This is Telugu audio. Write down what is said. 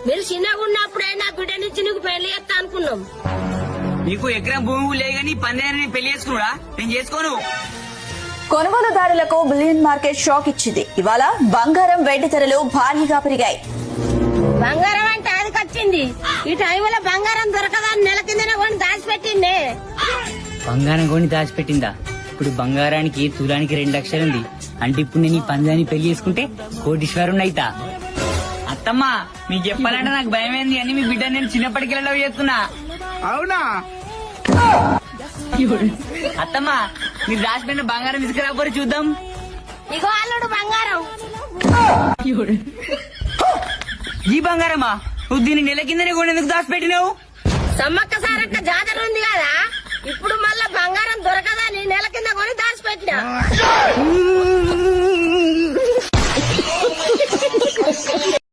మీరు చిన్నగా ఉన్నప్పుడే నా బిడ్డనిచ్చి నీకు పెళ్లి చేస్తా అనుకున్నాం. నీకు ఎకరం భూమి లేదని పందేని పెళ్లి చేసుకున్నా నేను చేసుకోను. కొనుగోలుదారులకు బిలియన్ మార్కెట్ షాక్ ఇచ్చింది. ఇవాళ బంగారం వెండి ధరలు భారీగా పెరిగాయి. బంగారం అంటే అదికొచ్చింది. ఈ టైంలో బంగారం దొరకదని నెల కిందనే కొని దాచిపెట్టిండే. బంగారం కొని దాచిపెట్టిందా? ఇప్పుడు బంగారానికి తులానికి 2 లక్షలు ఉంది. అంటే ఇప్పుడు నేను ఈ పందాన్ని పెళ్లి చేసుకుంటే కోటీశ్వరుని అయితా. అత్తమ్మా మీకు చెప్పాలంటే నాకు భయమైంది అని మీ బిడ్డ నేను చిన్నప్పటికి లవ్ చేస్తున్నా. అవునా? అత్తమ్మా మీరు దాచిపెట్టిన బంగారం తీసుకురాబోరు చూద్దాం. ఇగో అల్లుడు బంగారం. ఈ బంగారమా? నువ్వు దీన్ని నెల కిందనే కొని ఎందుకు దాచిపెట్టినావు? సమ్మక్క సారక్క జాతర ఉంది కదా, ఇప్పుడు మళ్ళా బంగారం దొరకదని నెల కింద కొని దాచిపెట్టినా.